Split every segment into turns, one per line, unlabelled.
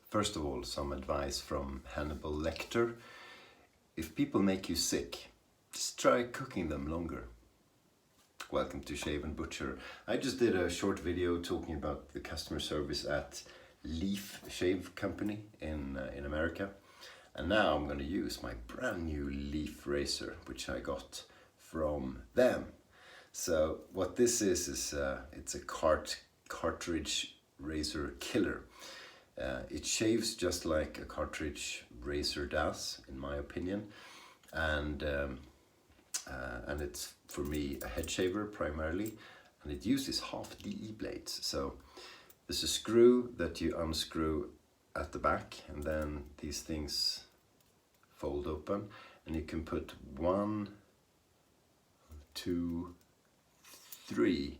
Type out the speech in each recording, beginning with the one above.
First of all, some advice from Hannibal Lecter. If people make you sick, just try cooking them longer. Welcome to Shave&Butcher. I just did a short video talking about the customer service at Leaf Shave Company in America. And now I'm going to use my brand new Leaf razor, which I got from them. So what this is it's a cartridge razor killer. It shaves just like a cartridge razor does, in my opinion, and it's for me a head shaver primarily, and it uses half DE blades. So there's a screw that you unscrew at the back, and then these things fold open, and you can put 1, 2, 3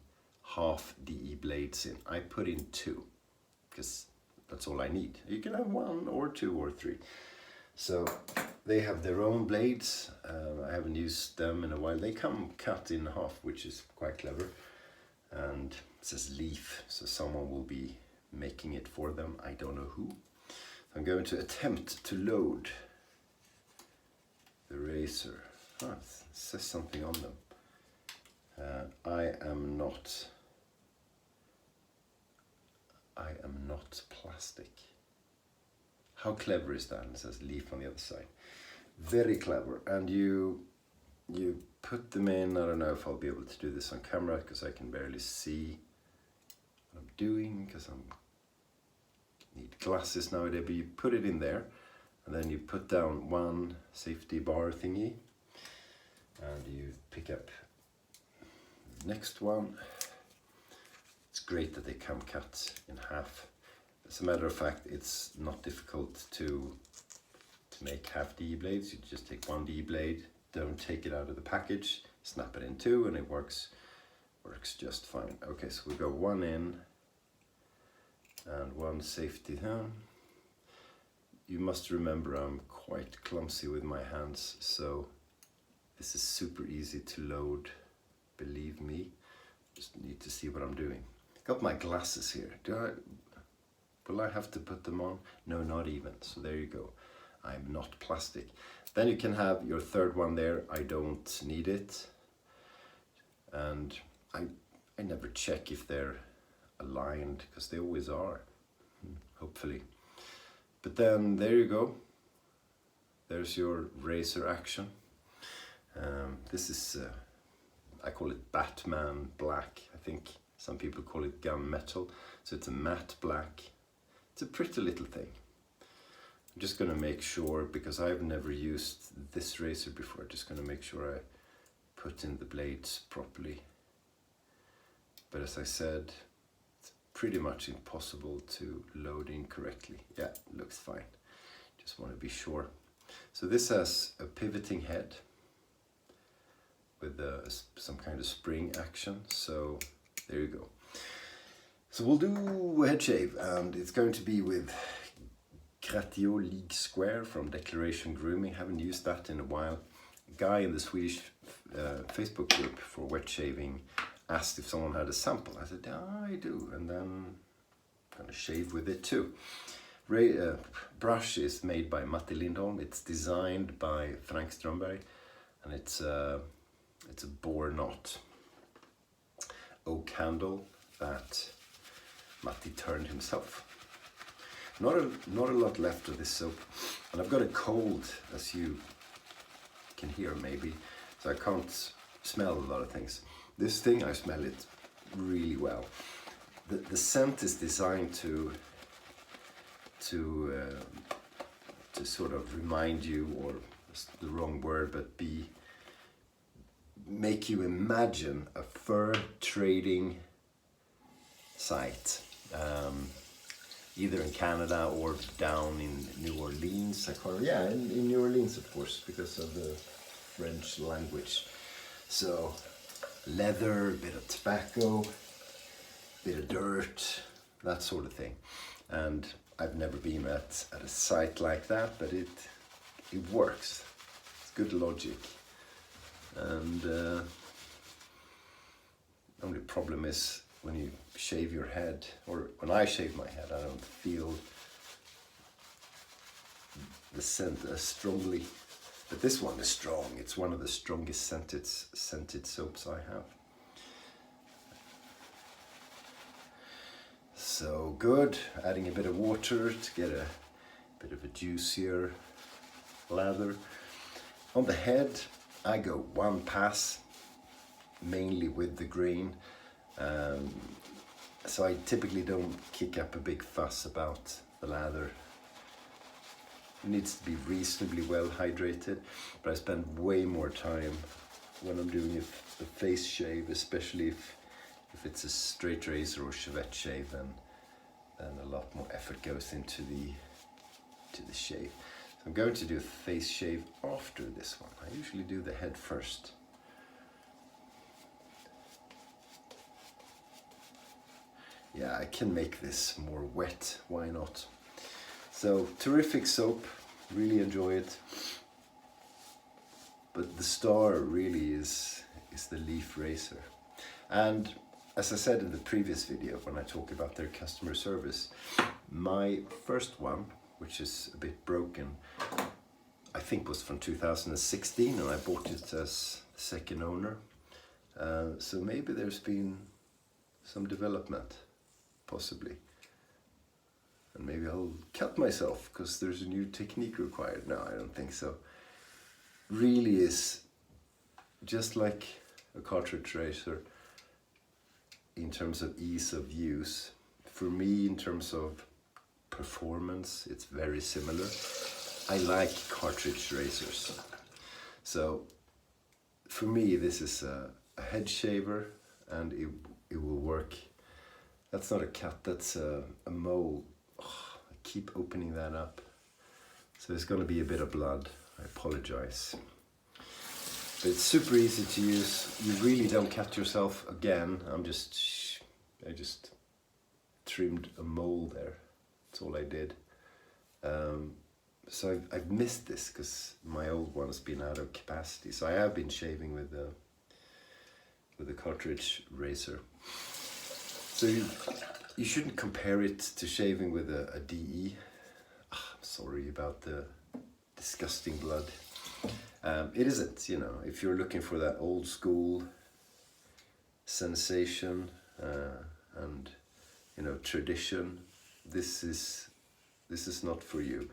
half DE blades in. I put in 2 because that's all I need. You can have 1 or 2 or 3. So they have their own blades. I haven't used them in a while. They come cut in half, which is quite clever. And it says Leaf, so someone will be making it for them. I don't know who. I'm going to attempt to load the razor. Oh, it says something on them. I am not plastic. How clever is that? It says Leaf on the other side. Very clever. And you put them in. I don't know if I'll be able to do this on camera because I can barely see what I'm doing because I need glasses nowadays. But you put it in there, and then you put down one safety bar thingy, and you pick up the next one. It's great that they come cut in half. As a matter of fact, it's not difficult to make half DE blades. You just take 1 DE blade, don't take it out of the package, snap it in 2, and it works just fine. Okay, so we go 1 in and 1 safety. You must remember I'm quite clumsy with my hands, so this is super easy to load, believe me. Just need to see what I'm doing. Got my glasses here. Will I have to put them on? No, not even. So there you go. I'm not plastic. Then you can have your third one there. I don't need it. And I never check if they're aligned, because they always are, hopefully. But then there you go. There's your razor action. This is, I call it Batman black. I think some people call it gunmetal. So it's a matte black. It's a pretty little thing. I'm just going to make sure, because I've never used this razor before, just going to make sure I put in the blades properly. But as I said, it's pretty much impossible to load in correctly. Yeah, looks fine. Just want to be sure. So this has a pivoting head with some kind of spring action. So there you go. So we'll do a head shave, and it's going to be with Gratio League Square from Declaration Grooming. Haven't used that in a while. A guy in the Swedish Facebook group for wet shaving asked if someone had a sample. I said, yeah, I do, and then I'm gonna shave with it too. Brush is made by Matti Lindholm. It's designed by Frank Strömberg, and it's a boar knot oak handle that Matti turned himself. Not a lot left of this soap, and I've got a cold, as you can hear maybe, so I can't smell a lot of things. This thing, I smell it really well. The scent is designed to sort of remind you, or it's the wrong word, but make you imagine a fur trading site, either in Canada or down in New Orleans. In New Orleans, of course, because of the French language. So leather, a bit of tobacco, a bit of dirt, that sort of thing. And I've never been at a site like that, but it works. It's good logic. And the only problem is when you shave your head, or when I shave my head, I don't feel the scent as strongly. But this one is strong. It's one of the strongest scented soaps I have. So good. Adding a bit of water to get a bit of a juicier lather. On the head, I go one pass, mainly with the green. So I typically don't kick up a big fuss about the lather. It needs to be reasonably well hydrated, but I spend way more time when I'm doing a face shave, especially if it's a straight razor or Chevette shave, then a lot more effort goes into the shave. So I'm going to do a face shave after this one. I usually do the head first. Yeah, I can make this more wet, why not? So, terrific soap, really enjoy it. But the star really is the Leaf razor. And as I said in the previous video, when I talk about their customer service, my first one, which is a bit broken, I think was from 2016, and I bought it as second owner. So maybe there's been some development, possibly. And maybe I'll cut myself because there's a new technique required. No, I don't think so. Really is just like a cartridge razor in terms of ease of use. For me, in terms of performance, it's very similar. I like cartridge razors. So for me, this is a head shaver, and it will work. That's not a cut, that's a mole. Oh, I keep opening that up. So there's going to be a bit of blood. I apologize. But it's super easy to use. You really don't cut yourself again. I just trimmed a mole there. That's all I did. So I've missed this because my old one's been out of capacity. So I have been shaving with a cartridge razor. So you shouldn't compare it to shaving with a DE. I'm sorry about the disgusting blood. It isn't, you know, if you're looking for that old school sensation and, you know, tradition, this is not for you.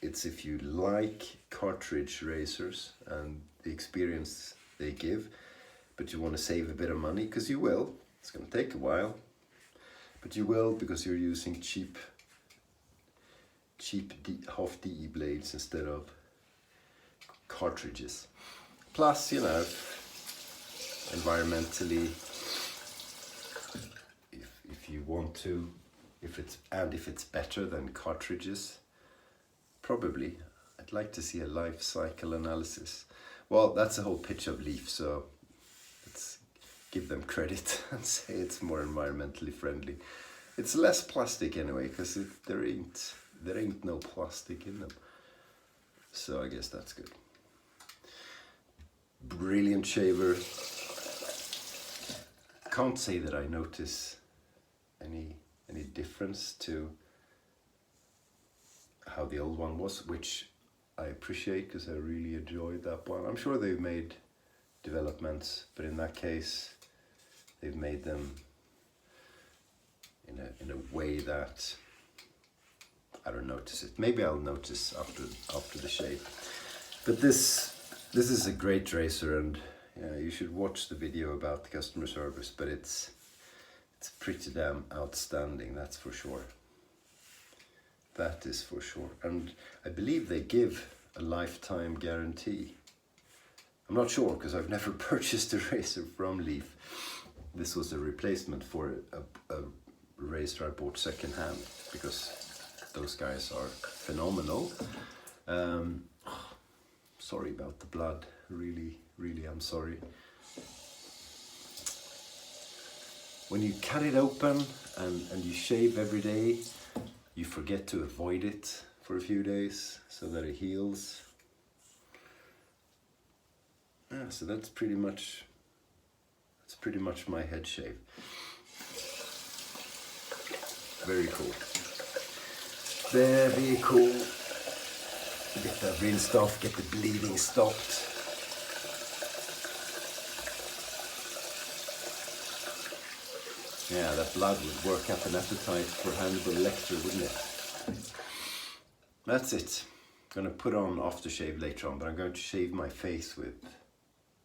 It's if you like cartridge razors and the experience they give, but you want to save a bit of money, because you will. It's going to take a while, but you will, because you're using cheap half DE blades instead of cartridges. Plus, you know, environmentally, if you want to, if it's better than cartridges, probably. I'd like to see a life cycle analysis. Well, that's the whole pitch of Leaf, so let's give them credit and say it's more environmentally friendly. It's less plastic anyway, because there ain't no plastic in them. So I guess that's good. Brilliant shaver. Can't say that I notice any difference to how the old one was, which I appreciate because I really enjoyed that one. I'm sure they've made developments, but in that case, they've made them in a way that I don't notice it. Maybe I'll notice after the shave. But this is a great razor, and yeah, you should watch the video about the customer service. But it's pretty damn outstanding, that's for sure. That is for sure. And I believe they give a lifetime guarantee. I'm not sure because I've never purchased a razor from Leaf. This was a replacement for a razor I bought secondhand, because those guys are phenomenal. Sorry about the blood. Really, I'm sorry. When you cut it open and you shave every day, you forget to avoid it for a few days so that it heals. Yeah, so that's pretty much my head shave. Very cool. Very cool. Get that rinsed off, get the bleeding stopped. Yeah, that blood would work up an appetite for Hannibal Lecter, wouldn't it? That's it. I'm gonna put on aftershave later on, but I'm going to shave my face with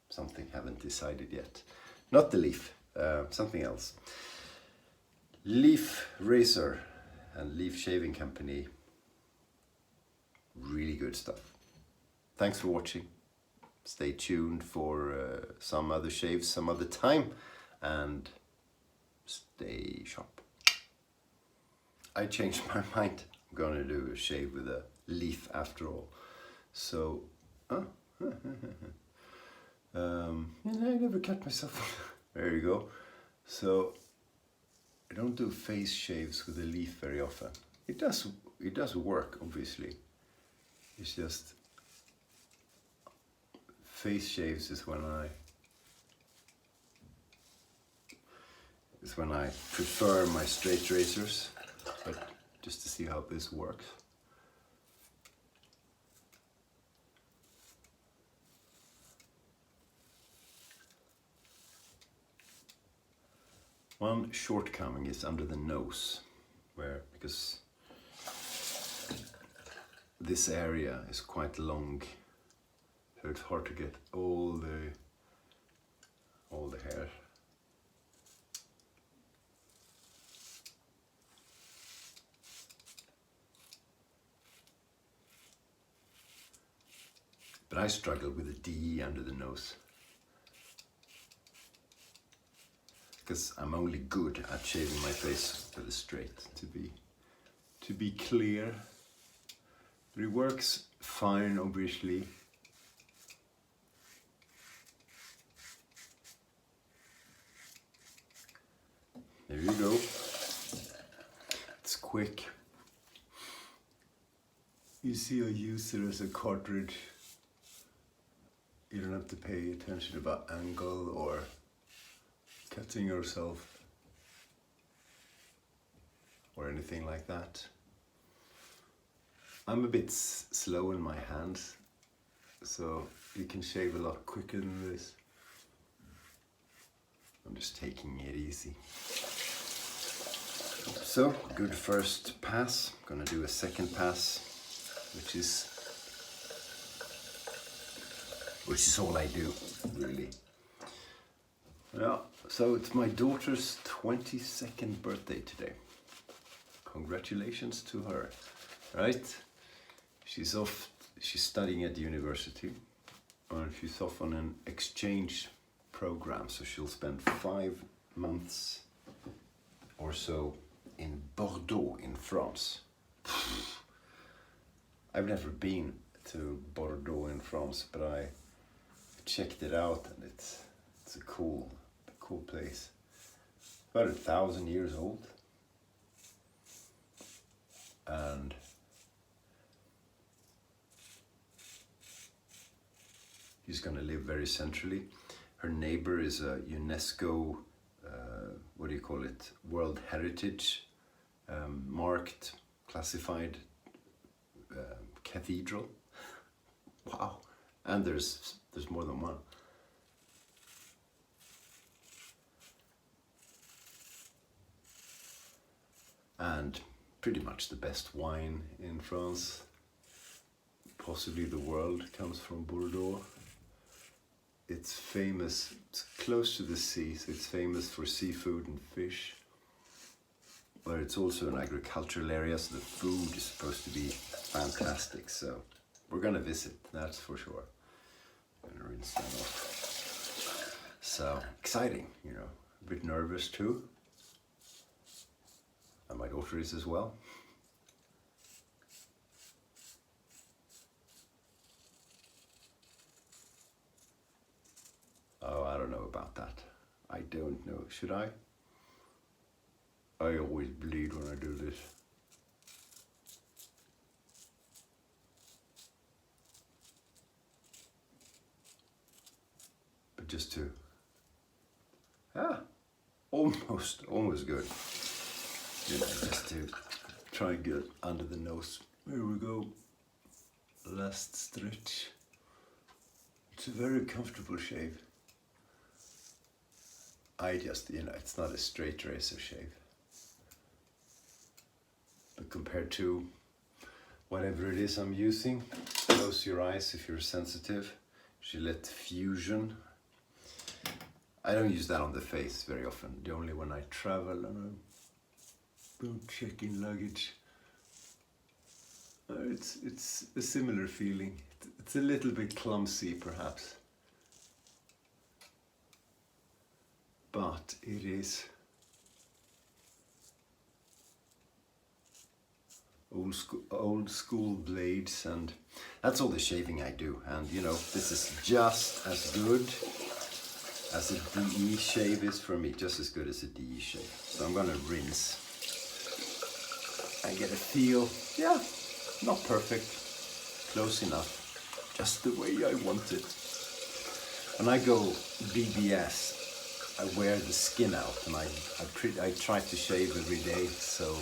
something, haven't decided yet. Not the leaf, something else. Leaf Razor and Leaf Shaving Company. Really good stuff. Thanks for watching. Stay tuned for some other shaves some other time, and stay sharp. I changed my mind. I'm gonna do a shave with a leaf after all. So, I never cut myself. There you go. So, I don't do face shaves with a leaf very often. It does work, obviously. It's just face shaves is when I prefer my straight razors, but just to see how this works. One shortcoming is under the nose, because this area is quite long, so it's hard to get all the hair. But I struggle with the D under the nose, because I'm only good at shaving my face with a straight, to be clear. But it works fine, obviously. There you go. It's quick. You see, I use it as a cartridge. You don't have to pay attention about angle or cutting yourself or anything like that. I'm a bit slow in my hands, so you can shave a lot quicker than this. I'm just taking it easy. So, good first pass. I'm gonna do a second pass, which is all I do, really. Yeah, so it's my daughter's 22nd birthday today. Congratulations to her, right? She's studying at the university, and she's off on an exchange program, so she'll spend 5 months or so in Bordeaux in France. I've never been to Bordeaux in France, but I checked it out, and it's a cool place. About 1,000 years old, and she's gonna live very centrally. Her neighbor is a UNESCO, what do you call it? World Heritage marked, classified cathedral. Wow! And there's more than one. And pretty much the best wine in France, possibly the world, comes from Bordeaux. It's famous, it's close to the sea, so it's famous for seafood and fish. But it's also an agricultural area, so the food is supposed to be fantastic. So we're gonna visit, that's for sure. I'm gonna rinse that off. So exciting, you know, a bit nervous too. And my daughter is as well. Oh, I don't know about that. I don't know. Should I? I always bleed when I do this. But just to, almost good. You know, just to try and get under the nose. Here we go. last stretch. It's a very comfortable shave. I just, it's not a straight razor shave. But compared to whatever it is I'm using, close your eyes if you're sensitive. Gillette Fusion. I don't use that on the face very often, only when I travel and I don't check in luggage. It's a similar feeling. It's a little bit clumsy perhaps, but it is old school blades, and that's all the shaving I do. And this is just as good as a DE shave is for me, just as good as a DE shave. So I'm gonna rinse and get a feel. Yeah, not perfect, close enough, just the way I want it. When I go BBS, I wear the skin out, and I try to shave every day, so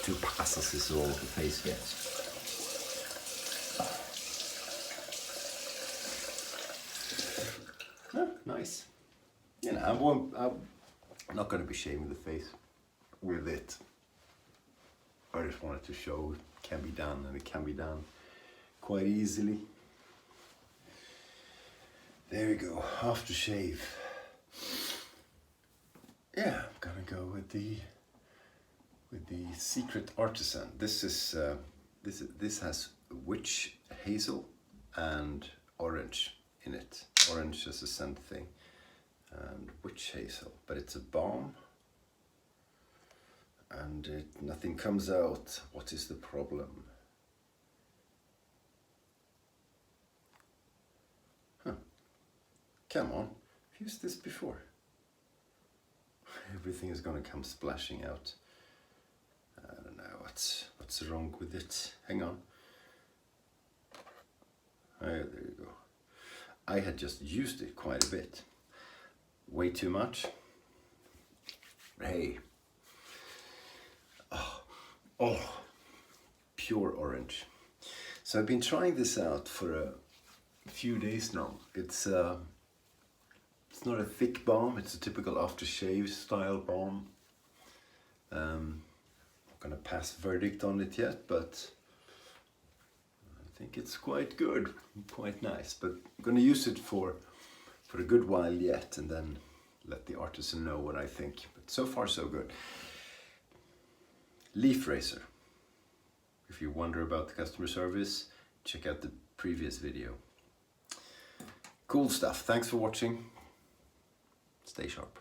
2 passes is all the face gets. Oh, nice. I'm not going to be shaving the face with it. I just wanted to show it can be done, and it can be done quite easily. There we go, aftershave. Yeah, I'm gonna go with the Secret Artisan. This has witch hazel and orange in it. Orange is a scent thing, and witch hazel. But it's a balm, and nothing comes out. What is the problem? Come on, I've used this before. Everything is gonna come splashing out. I don't know what's wrong with it. Hang on. Oh, there you go. I had just used it quite a bit. Way too much. Hey. Oh, pure orange. So I've been trying this out for a few days now. It's not a thick balm, it's a typical aftershave style balm. I'm not gonna pass verdict on it yet, but I think it's quite good, quite nice. But I'm gonna use it for a good while yet, and then let the artisan know what I think. But so far so good. Leaf razor. If you wonder about the customer service, check out the previous video. Cool stuff. Thanks for watching. Stay sharp.